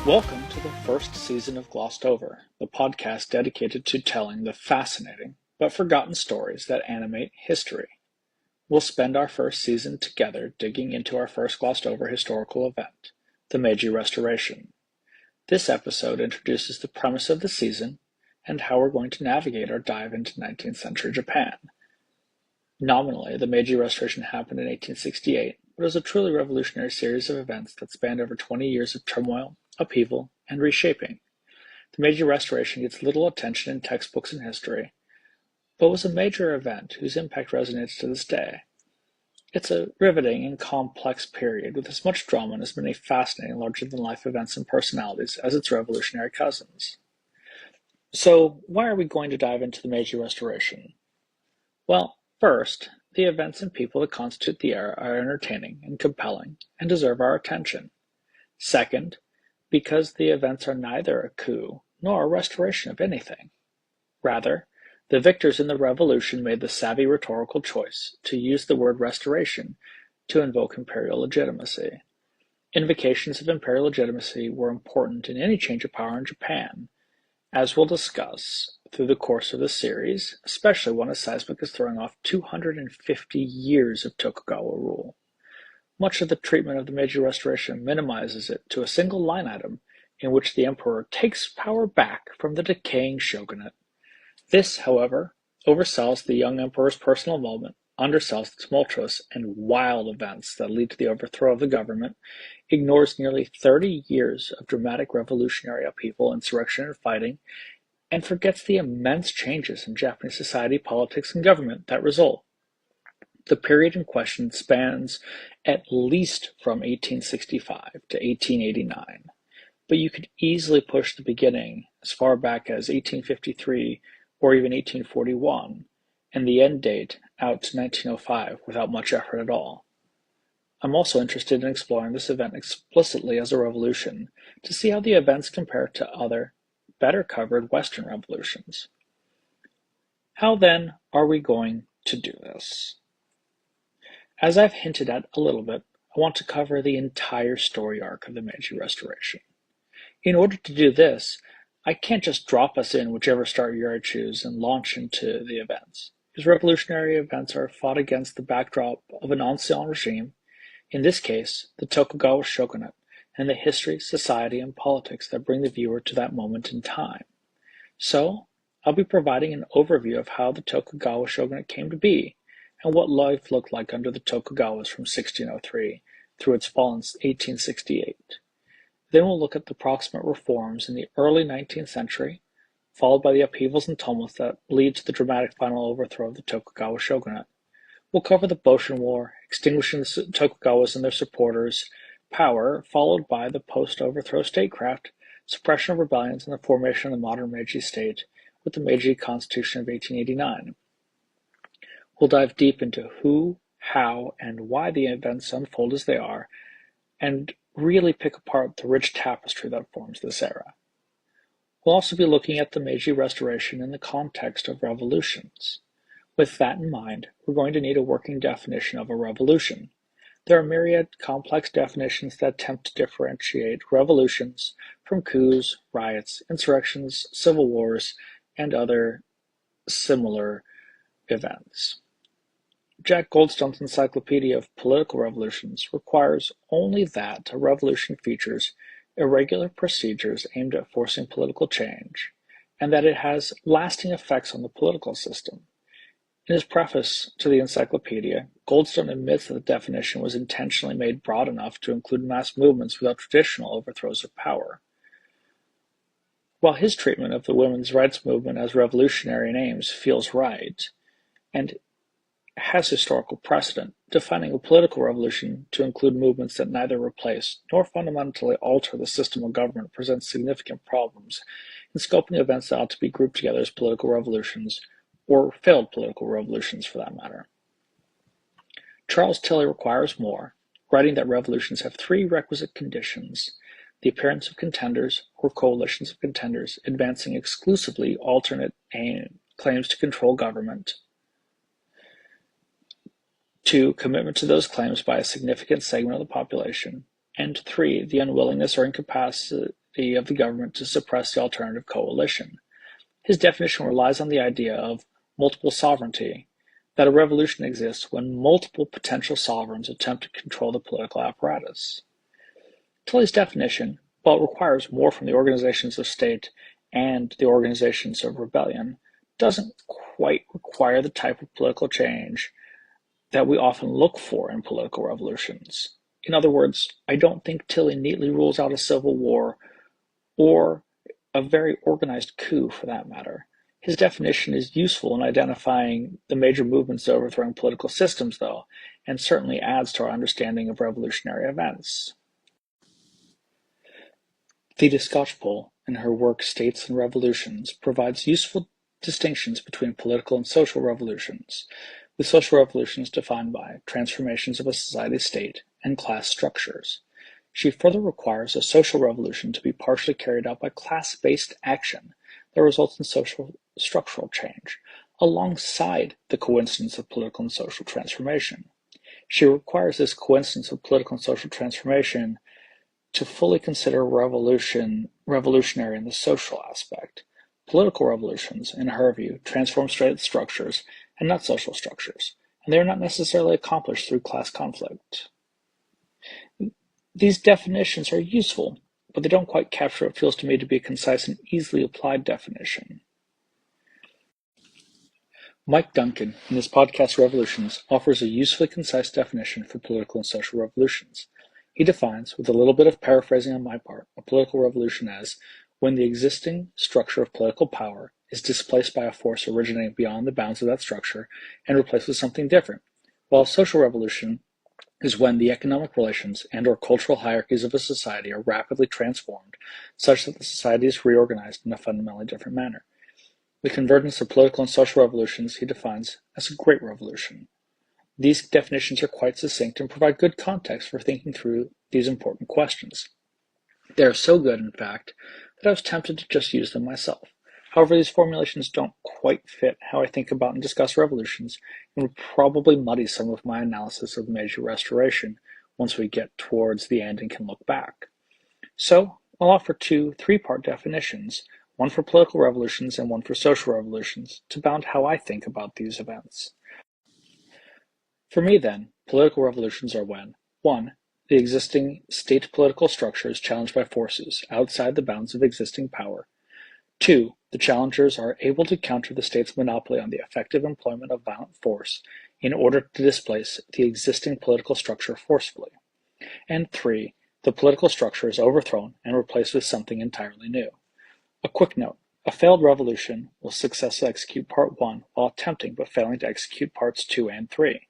Welcome to the first season of Glossed Over, the podcast dedicated to telling the fascinating but forgotten stories that animate history. We'll spend our first season together digging into our first glossed over historical event, the Meiji Restoration. This episode introduces the premise of the season and how we're going to navigate our dive into 19th century Japan. Nominally, the Meiji Restoration happened in 1868, but it was a truly revolutionary series of events that spanned over 20 years of turmoil, upheaval, and reshaping. The Meiji Restoration gets little attention in textbooks and history, but was a major event whose impact resonates to this day. It's a riveting and complex period with as much drama and as many fascinating larger-than-life events and personalities as its revolutionary cousins. So, why are we going to dive into the Meiji Restoration? Well, first, the events and people that constitute the era are entertaining and compelling and deserve our attention. Second, because the events are neither a coup nor a restoration of anything. Rather, the victors in the revolution made the savvy rhetorical choice to use the word restoration to invoke imperial legitimacy. Invocations of imperial legitimacy were important in any change of power in Japan, as we'll discuss through the course of the series, especially when a seismic is throwing off 250 years of Tokugawa rule. Much of the treatment of the Meiji Restoration minimizes it to a single line item in which the emperor takes power back from the decaying shogunate. This, however, oversells the young emperor's personal involvement, undersells the tumultuous and wild events that lead to the overthrow of the government, ignores nearly 30 years of dramatic revolutionary upheaval, insurrection, and fighting, and forgets the immense changes in Japanese society, politics, and government that result. The period in question spans at least from 1865 to 1889, but you could easily push the beginning as far back as 1853 or even 1841, and the end date out to 1905 without much effort at all. I'm also interested in exploring this event explicitly as a revolution to see how the events compare to other, better covered Western revolutions. How then are we going to do this? As I've hinted at a little bit, I want to cover the entire story arc of the Meiji Restoration. In order to do this, I can't just drop us in whichever start year I choose and launch into the events. These revolutionary events are fought against the backdrop of an ancien regime, in this case, the Tokugawa shogunate, and the history, society, and politics that bring the viewer to that moment in time. So, I'll be providing an overview of how the Tokugawa shogunate came to be, and what life looked like under the Tokugawas from 1603 through its fall in 1868. Then we'll look at the proximate reforms in the early 19th century, followed by the upheavals and tumults that lead to the dramatic final overthrow of the Tokugawa shogunate. We'll cover the Boshin War, extinguishing the Tokugawas and their supporters' power, followed by the post-overthrow statecraft, suppression of rebellions, and the formation of the modern Meiji state with the Meiji Constitution of 1889. We'll dive deep into who, how, and why the events unfold as they are, and really pick apart the rich tapestry that forms this era. We'll also be looking at the Meiji Restoration in the context of revolutions. With that in mind, we're going to need a working definition of a revolution. There are myriad complex definitions that attempt to differentiate revolutions from coups, riots, insurrections, civil wars, and other similar events. Jack Goldstone's Encyclopedia of Political Revolutions requires only that a revolution features irregular procedures aimed at forcing political change, and that it has lasting effects on the political system. In his preface to the encyclopedia, Goldstone admits that the definition was intentionally made broad enough to include mass movements without traditional overthrows of power. While his treatment of the women's rights movement as revolutionary in aims feels right, and has historical precedent, defining a political revolution to include movements that neither replace nor fundamentally alter the system of government presents significant problems in scoping events that ought to be grouped together as political revolutions, or failed political revolutions for that matter. Charles Tilly requires more, writing that revolutions have three requisite conditions: the appearance of contenders or coalitions of contenders advancing exclusively alternate claims to control government; 2, commitment to those claims by a significant segment of the population; and 3, the unwillingness or incapacity of the government to suppress the alternative coalition. His definition relies on the idea of multiple sovereignty, that a revolution exists when multiple potential sovereigns attempt to control the political apparatus. Tully's definition, while it requires more from the organizations of state and the organizations of rebellion, doesn't quite require the type of political change that we often look for in political revolutions. In other words, I don't think Tilly neatly rules out a civil war or a very organized coup for that matter. His definition is useful in identifying the major movements overthrowing political systems, though, and certainly adds to our understanding of revolutionary events. Theda Skocpol, in her work States and Revolutions, provides useful distinctions between political and social revolutions, with social revolutions defined by transformations of a society's state and class structures. She further requires a social revolution to be partially carried out by class-based action that results in social structural change, alongside the coincidence of political and social transformation. She requires this coincidence of political and social transformation to fully consider revolutionary in the social aspect. Political revolutions, in her view, transform state structures and not social structures, and they are not necessarily accomplished through class conflict. These definitions are useful, but they don't quite capture what feels to me to be a concise and easily applied definition. Mike Duncan, in his podcast Revolutions, offers a usefully concise definition for political and social revolutions. He defines, with a little bit of paraphrasing on my part, a political revolution as when the existing structure of political power is displaced by a force originating beyond the bounds of that structure and replaced with something different, while a social revolution is when the economic relations and/or cultural hierarchies of a society are rapidly transformed such that the society is reorganized in a fundamentally different manner. The convergence of political and social revolutions he defines as a great revolution. These definitions are quite succinct and provide good context for thinking through these important questions. They are so good, in fact, that I was tempted to just use them myself. However, these formulations don't quite fit how I think about and discuss revolutions, and would probably muddy some of my analysis of the Meiji Restoration once we get towards the end and can look back. So, I'll offer two three-part definitions, one for political revolutions and one for social revolutions, to bound how I think about these events. For me, then, political revolutions are when 1. The existing state political structure is challenged by forces outside the bounds of existing power. 2. The challengers are able to counter the state's monopoly on the effective employment of violent force in order to displace the existing political structure forcefully. And 3. The political structure is overthrown and replaced with something entirely new. A quick note. A failed revolution will successfully execute Part 1 while attempting but failing to execute Parts 2 and 3.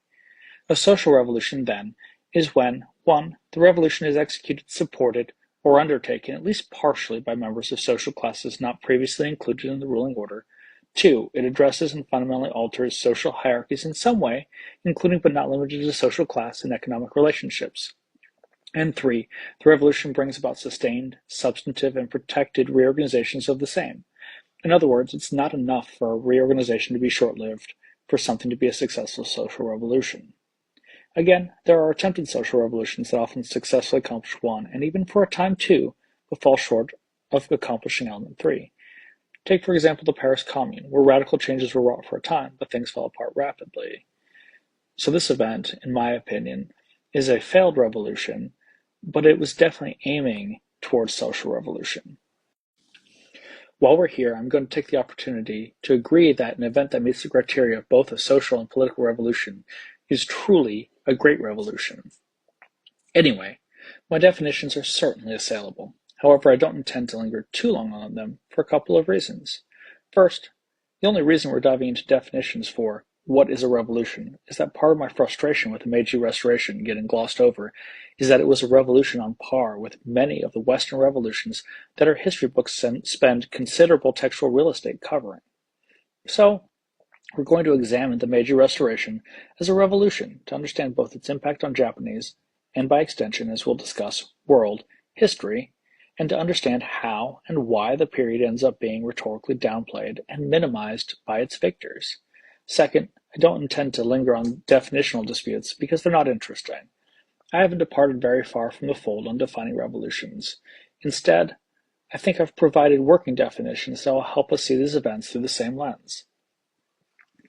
A social revolution, then, is when 1. The revolution is executed, supported, or undertaken at least partially by members of social classes not previously included in the ruling order. 2. It addresses and fundamentally alters social hierarchies in some way, including but not limited to social class and economic relationships. And 3. The revolution brings about sustained, substantive, and protected reorganizations of the same. In other words, it's not enough for a reorganization to be short-lived for something to be a successful social revolution. Again, there are attempted social revolutions that often successfully accomplish one, and even for a time two, but fall short of accomplishing element 3. Take, for example, the Paris Commune, where radical changes were wrought for a time, but things fell apart rapidly. So this event, in my opinion, is a failed revolution, but it was definitely aiming towards social revolution. While we're here, I'm going to take the opportunity to agree that an event that meets the criteria of both a social and political revolution is truly a great revolution. Anyway, my definitions are certainly assailable. However, I don't intend to linger too long on them for a couple of reasons. First, the only reason we're diving into definitions for what is a revolution is that part of my frustration with the Meiji Restoration getting glossed over is that it was a revolution on par with many of the Western revolutions that our history books spend considerable textual real estate covering. So, we're going to examine the Meiji Restoration as a revolution to understand both its impact on Japanese, and by extension, as we'll discuss, world history, and to understand how and why the period ends up being rhetorically downplayed and minimized by its victors. Second, I don't intend to linger on definitional disputes because they're not interesting. I haven't departed very far from the fold on defining revolutions. Instead, I think I've provided working definitions that will help us see these events through the same lens.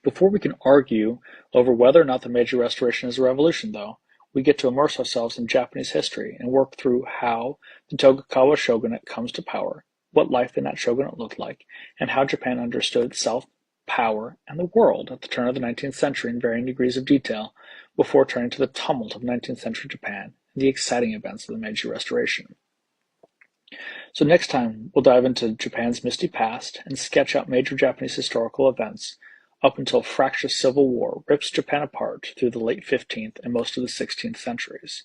Before we can argue over whether or not the Meiji Restoration is a revolution, though, we get to immerse ourselves in Japanese history and work through how the Tokugawa shogunate comes to power, what life in that shogunate looked like, and how Japan understood itself, power, and the world at the turn of the 19th century in varying degrees of detail, before turning to the tumult of 19th century Japan and the exciting events of the Meiji Restoration. So next time, we'll dive into Japan's misty past and sketch out major Japanese historical events up until fractious civil war rips Japan apart through the late 15th and most of the 16th centuries.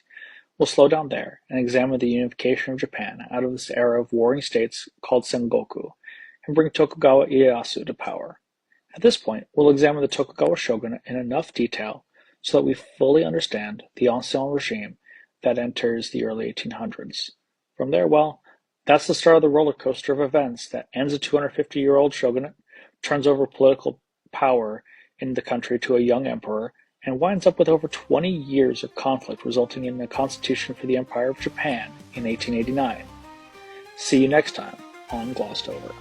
We'll slow down there and examine the unification of Japan out of this era of warring states called Sengoku and bring Tokugawa Ieyasu to power. At this point, we'll examine the Tokugawa shogunate in enough detail so that we fully understand the ancien regime that enters the early 1800s. From there, well, that's the start of the roller coaster of events that ends a 250-year-old shogunate, turns over political power in the country to a young emperor, and winds up with over 20 years of conflict resulting in a constitution for the Empire of Japan in 1889. See you next time on Glossed Over.